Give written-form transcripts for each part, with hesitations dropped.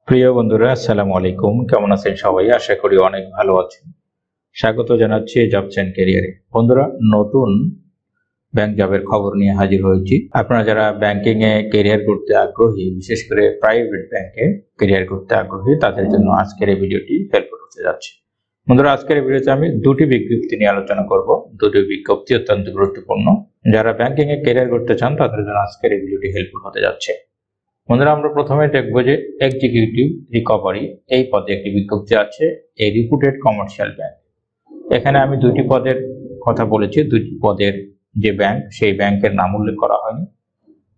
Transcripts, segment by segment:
প্রিয় বন্ধুরা, আসসালামু আলাইকুম। কেমন আছেন সবাই? আশা করি অনেক ভালো আছেন। স্বাগত জানাচ্ছি জবস এন্ড ক্যারিয়ারে। বন্ধুরা, নতুন ব্যাংক জবের খবর নিয়ে হাজির হয়েছি। আপনারা যারা ব্যাংকিং এ ক্যারিয়ার করতে আগ্রহী, বিশেষ করে প্রাইভেট ব্যাংকে ক্যারিয়ার করতে আগ্রহী, তাদের জন্য আজকের এই ভিডিওটি হেল্পফুল হতে যাচ্ছে। বন্ধুরা, আজকের এই ভিডিওতে আমি দুটি বিজ্ঞপ্তি নিয়ে আলোচনা করব। দুটি বিজ্ঞপ্তি অত্যন্ত গুরুত্বপূর্ণ। যারা ব্যাংকিং এ ক্যারিয়ার করতে চান তাদের জন্য আজকের এই ভিডিওটি হেল্পফুল হতে যাচ্ছে। বন্ধুরা, আমরা প্রথমে দেখবো যে এক্সিকিউটিভ রিকভারি এই পদে একটি বিজ্ঞপ্তি আছে এই রিপুটেড কমার্শিয়াল ব্যাংক। এখানে আমি দুটি পদের কথা বলেছি। দুটি পদের যে ব্যাংক, সেই ব্যাংকের নাম উল্লেখ করা হয়নি।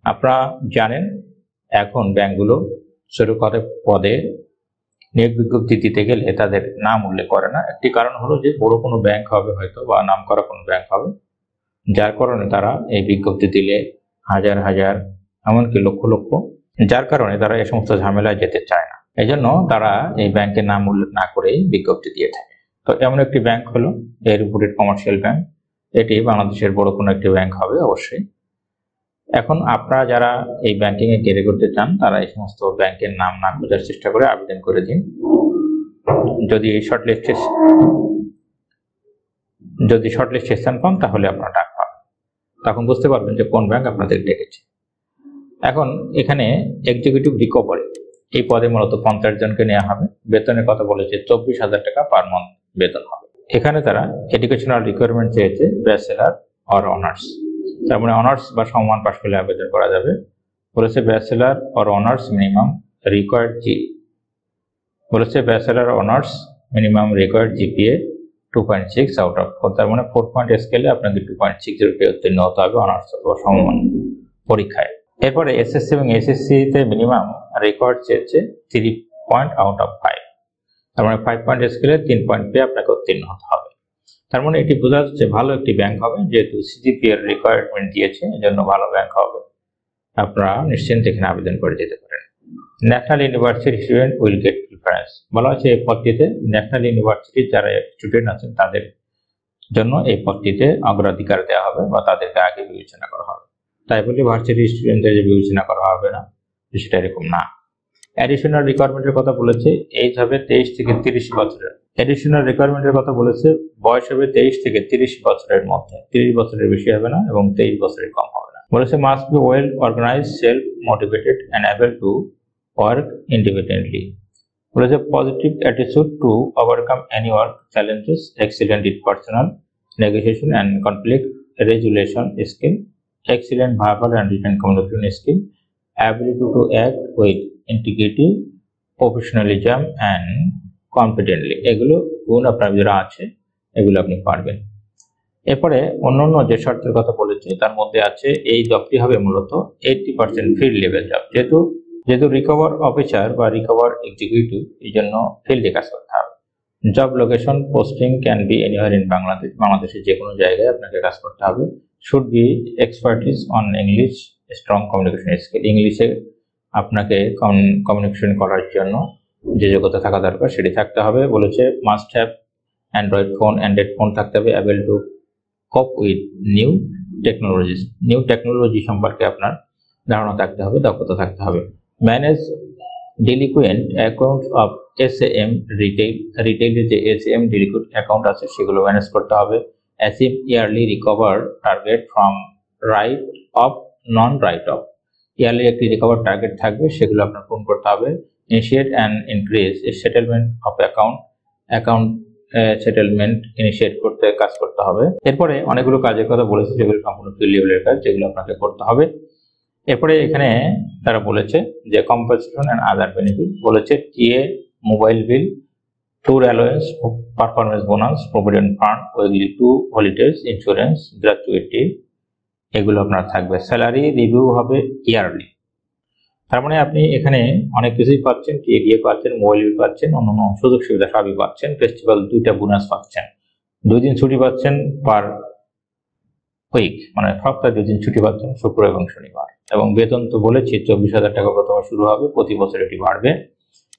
আপনারা জানেন এখন ব্যাংকগুলো ছোট পদে নিয়োগ বিজ্ঞপ্তি দিতে গেলে তাদের নাম উল্লেখ করে না। একটি কারণ হলো যে বড় কোনো ব্যাংক হবে হয়তো, বা নাম করা কোনো ব্যাংক হবে, যার কারণে তারা এই বিজ্ঞপ্তি দিলে হাজার হাজার এমনকি লক্ষ লক্ষ, যার কারণে তারা এই সমস্ত ঝামেলায় যেতে চায় না। এই জন্য তারা এই ব্যাংকের নাম উল্লেখ না করেই বিজ্ঞপ্তি দিয়ে থাকে। তো এমন একটি ব্যাংক হলো এই রিপুটেড কমার্শিয়াল ব্যাংক। এটি বাংলাদেশের বড় কোনো একটি ব্যাংক হবে অবশ্যই। এখন আপনারা যারা এই ব্যাংকিং এ ক্যারিয়ার করতে চান তারা এই সমস্ত ব্যাংকের নাম না খোঁজার চেষ্টা করে আবেদন করে দিন। যদি শর্টলিস্টে স্থান পান তাহলে আপনারা ডাক পাবেন, তখন বুঝতে পারবেন যে কোন ব্যাংক আপনাদের ডেকেছে। এখন এখানে এক্সিকিউটিভ রিকভারি এই পদে মূলত 50 জনকে নেওয়া হবে। বেতনের কথা বলেছে 24,000 টাকা পার মান্থ বেতন হবে। এখানে তারা এডুকেশনাল রিকোয়ারমেন্ট চেয়েছে ব্যাচেলার অর অনার্স, তার মানে অনার্স বা সমমান পাশ করলে আবেদন করা যাবে। বলেছে bachelor or honours minimum required GPA 2.6 out of 4, তার মানে 4 পয়েন্ট স্কেলে আপনাকে 2.60 উত্তীর্ণ হতে হবে অনার্স অথবা সমমান পরীক্ষায়। এরপরে এসএসসি এবং এসএসসি তে মিনিমাম রেকর্ড চেয়েছে 3 পয়েন্ট আউট অফ 5, তার মানে 5 পয়েন্ট স্কেলে 3 পয়েন্ট পেয়ে আপনাকে উত্তীর্ণ হতে হবে। তার মানে এটি বোঝা যাচ্ছে ভালো একটি ব্যাংক হবে, যেহেতু সিজিপি এর রিকোয়ারমেন্ট দিয়েছে, এজন্য ভালো ব্যাংক হবে। আপনারা নিশ্চিন্তে এখানে আবেদন করে যেতে পারেন। National university student will get preference বলা হচ্ছে এই পদটিতে ন্যাশনাল ইউনিভার্সিটির যারা স্টুডেন্ট আছেন তাদের জন্য এই পদটিতে অগ্রাধিকার দেওয়া হবে বা তাদেরকে আগে বিবেচনা করা হবে। তাই বলে ভার্সিটি স্টুডেন্টদের যে বিবেচনা করা হবে না, সেটা এরকম না। অ্যাডিশনাল রিকোয়ারমেন্টের কথা বলেছে এজ হবে 23 থেকে 30 বছরের। অ্যাডিশনাল রিকোয়ারমেন্টের কথা বলেছে বয়স হবে 23 থেকে 30 বছরের মধ্যে, 30 বছরের বেশি হবে না এবং 23 বছরের কম হবে না। বলেছে must be well organised, self motivated and able to work independently. বলেছে positive attitude to overcome any work challenges, excellent in personal negotiation and conflict resolution skill, excellent verbal and written communication skill, ability to act with integrity, professionalism and confidently, এগুলো গুণ আপনার যারা আছে এগুলো আপনি পারবেন। এরপরে অন্যান্য যে শর্তের কথা বলেছে তার মধ্যে আছে এই জবটি হবে মূলত 80% ফিল্ড লেভেল জব, যেহেতু রিকভার অফিসার বা রিকভার এক্সিকিউটিভ, এই জন্য ফিল্ডে কাজ করতে হবে। Job location posting can be anywhere in Bangladesh, বাংলাদেশের যে কোনো জায়গায় আপনাকে কাজ করতে হবে। Should be expertise on English, strong communication skill, ইংলিশে আপনাকে কমিউনিকেশন করার জন্য যে যোগ্যতা থাকা দরকার সেটি থাকতে হবে। বলেছে মাস্ট হ্যাভ অ্যান্ড্রয়েড ফোন থাকতে হবে, able to cope with new technology সম্পর্কে আপনার ধারণা থাকতে হবে, দক্ষতা থাকতে হবে। ম্যানেজ ডিলিকুয়েন্ট অ্যাকাউন্ট অফ এসএম রিটেইলের যে এসএম ডিলিকুয়েন্ট অ্যাকাউন্ট আছে সেগুলো ম্যানেজ করতে হবে। Achieve yearly recover target from right of non right of, yearly একটি রিকভার টার্গেট থাকবে, সেগুলো আপনার পূরণ করতে হবে। Initiate and increase settlement of account settlement initiate করতে কাজ করতে হবে। এরপরে অনেকগুলো কাজের কথা বলেছে যেগুলো সম্পূর্ণ ফিল্ড লেভেলের কাজ, যেগুলো আপনাকে করতে হবে। এরপরে এখানে তারা বলেছে যে কম্পেনসেশন এন্ড আদার বেনিফিট, বলেছে TA, mobile bill, tour allowance, performance bonus, provident fund, weekly 2 holidays, insurance, gratuity, এগুলো আপনার থাকবে। স্যালারি রিভিউ হবে ইয়ারলি, তার মানে আপনি এখানে অনেক কিছুই পাচ্ছেন, টিএ পাচ্ছেন, মোবাইল বিল পাচ্ছেন, অন্যান্য সুযোগ সুবিধা সবই পাচ্ছেন। ফেস্টিভ্যাল 2টা বোনাস পাচ্ছেন, 2 দিন ছুটি পাচ্ছেন পার উইক, মানে সপ্তাহে 2 দিন ছুটি পাচ্ছেন, শুক্র এবং শনিবার। এবং বেতন তো বলেছি 24,000 টাকা প্রথমে শুরু হবে, প্রতি বছর এটি বাড়বে।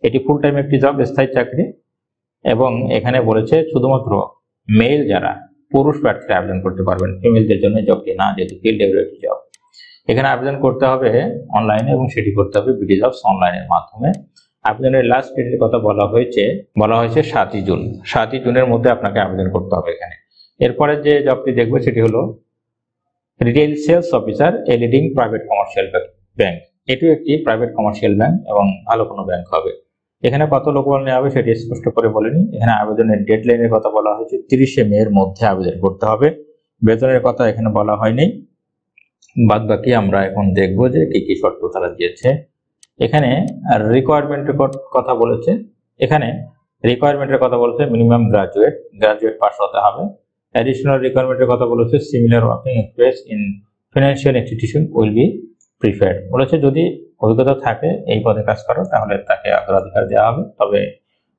এটি ফুল টাইম একটি জব, স্থায়ী চাকরি। এবং এখানে বলেছে শুধুমাত্র মেল যারা পুরুষ প্রার্থীরা আবেদন করতে পারবেন, ফিমেলদের জন্য জবটি না, যেহেতু ফিল্ড লেভেলের জব। এখানে আবেদন করতে হবে অনলাইনে এবং সেটি করতে হবে বিডি জবস অনলাইনের মাধ্যমে। আবেদনের লাস্ট ডেটের কথা বলা হয়েছে 7ই জুন। 7ই জুনের মধ্যে আপনাকে আবেদন করতে হবে এখানে। এরপরে যে জবটি দেখবো সেটি হলো retail sales officer a leading private commercial bank. এটিও একটি প্রাইভেট কমার্শিয়াল ব্যাংক এবং ভালো কোনো ব্যাংক হবে। এখানে কত লোকবল নেওয়া হবে সেটি স্পষ্ট করে বলেনি। এখানে আবেদনের ডেডলাইনের কথা বলা হয়েছে 30শে মে এর মধ্যে আবেদন করতে হবে। বেতনের কথা এখানে বলা হয়নি। বাদ বাকি আমরা এখন দেখবো যে কি কি শর্ত তারা দিয়েছে। এখানে রিকোয়ারমেন্টের কথা বলেছে। এখানে রিকোয়ারমেন্টের কথা বলেছে মিনিমাম গ্রাজুয়েট পাস হতে হবে। অ্যাডিশনাল রিকোয়ারমেন্টের কথা বলেছে similar working experience in financial institution will be preferred. বলেছে যদি অভিজ্ঞতা থাকে এই পদে কাজ করো তাহলে তাকে অগ্রাধিকার দেওয়া হবে, তবে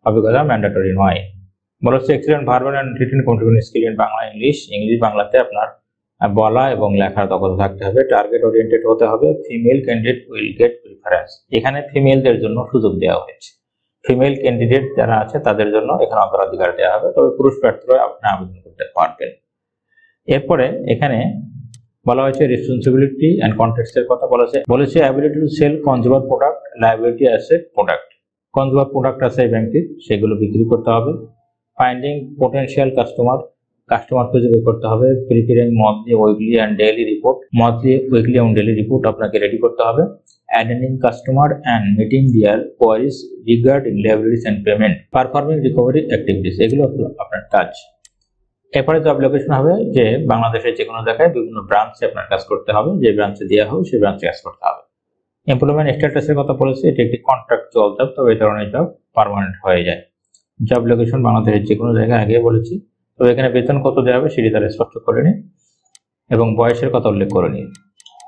অভিজ্ঞতা ম্যান্ডেটরি নয়। বলেছে excellent verbal and written communication skill in Bangla English বাংলাতে আপনার বলা এবং লেখার দক্ষতা থাকতে হবে। টার্গেট ওরিয়েন্টেড হতে হবে। Female candidate will get preference. এখানে ফিমেলদের জন্য সুযোগ দেওয়া হয়েছে। ফিমেল ক্যান্ডিডেট যারা আছে তাদের জন্য এখানে অগ্রাধিকার দেওয়া হবে, তবে পুরুষ প্রার্থীরা আপনি আবেদন করতে পারবেন। এরপরে এখানে বলা হয়েছে রেসপন্সিবিলিটি এন্ড কন্টেক্সট এর কথা বলেছে ability to sell consumer product, liability asset product. Consumer product আছে এই ব্যাংকটির, সেগুলো বিক্রি করতে হবে। ফাইন্ডিং পোটেনশিয়াল কাস্টমার খুঁজে বের করতে হবে। Preparing monthly, weekly and daily report আপনাকে রেডি করতে হবে। Attending customer and meeting their queries regarding liabilities and payment, performing recovery activities, এগুলো আপনার কাজ। এরপরে জব লোকেশন হবে যে বাংলাদেশের যে কোনো জায়গায় বিভিন্ন ব্রাঞ্চে আপনার কাজ করতে হবে, যে ব্রাঞ্চে দেওয়া হবে সেই ব্রাঞ্চে কাজ করতে হবে। এমপ্লয়মেন্ট স্ট্যাটাসের কথা বলেছে, এটি একটি কন্ট্রাকচুয়াল জব, তবে এই ধরনের জব পার্মানেন্ট হয়ে যায়। জব লোকেশন বাংলাদেশের যে কোনো জায়গায় আগে বলেছি, তবে এখানে বেতন কত দেওয়া হবে সেটি তারা স্পষ্ট করেনি এবং বয়সের কথা উল্লেখ করেনি।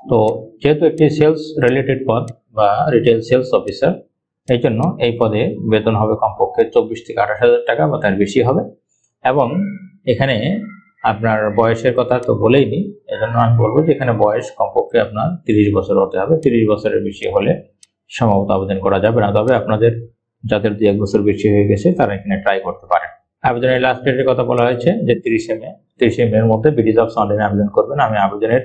তো যেহেতু একটি সেলস রিলেটেড পদ বা রিটেল সেলস অফিসার, এই জন্য এই পদে বেতন হবে কমপক্ষে 24 থেকে 28,000 টাকা বা তার বেশি হবে। এবং এখানে আপনার বয়সের কথা তো বলেই নি, এজন্য আমি বলবো যে এখানে বয়স কমপক্ষে আপনার 30 বছর হতে হবে। 30 বছরের বেশি হলে সম্ভবত আবেদন করা যাবে না, তবে আপনাদের যাদের 2-1 বছর বেশি হয়ে গেছে তারা এখানে ট্রাই করতে পারেন। আবেদনের লাস্ট ডেটের কথা বলা হয়েছে যে 30শে মে এর মধ্যে বিডি জবস অনলাইনে আবেদন করবেন। আমি আবেদনের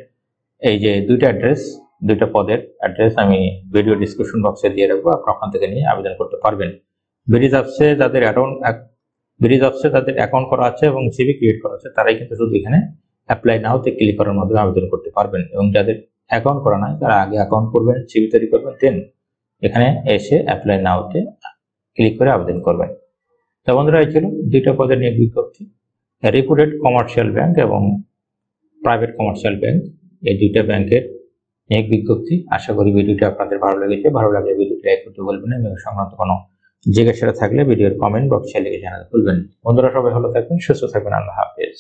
এই যে দুইটা পদের অ্যাড্রেস আমি ভিডিও ডিসক্রিপশন বক্সে দিয়ে রাখবো, আপনারা ওখান থেকে নিয়ে আবেদন করতে পারবেন। বিডি জবসে যাদের অ্যাকাউন্ট করা আছে এবং সিভি ক্রিয়েট করা আছে তারাই কিন্তু শুধু এখানে অ্যাপ্লাই নাওতে ক্লিক করার মাধ্যমে আবেদন করতে পারবেন, এবং যাদের অ্যাকাউন্ট করা নাই তারা আগে অ্যাকাউন্ট করবেন, সিভি তৈরি করবেন, দেন এখানে এসে অ্যাপ্লাই নাওতে ক্লিক করে আবেদন করবেন। তো বন্ধুরা, এই ছিল দুইটা পদের নিয়োগ বিজ্ঞপ্তি, রেপুটেড কমার্শিয়াল ব্যাংক এবং প্রাইভেট কমার্শিয়াল ব্যাংক, এই দুইটা ব্যাংকের নিয়োগ বিজ্ঞপ্তি। আশা করি ভিডিওটি আপনাদের ভালো লেগেছে। ভালো লাগলে ভিডিওটি লাইক করতে বলবেন এবং সংক্রান্ত কোনো জিজ্ঞাসা থাকলে ভিডিওর কমেন্ট বক্সে লিখে জানাতে ভুলবেন। বন্ধুরা, সবাই ভালো থাকবেন, সুস্থ থাকবেন। আল্লাহ হাফেজ।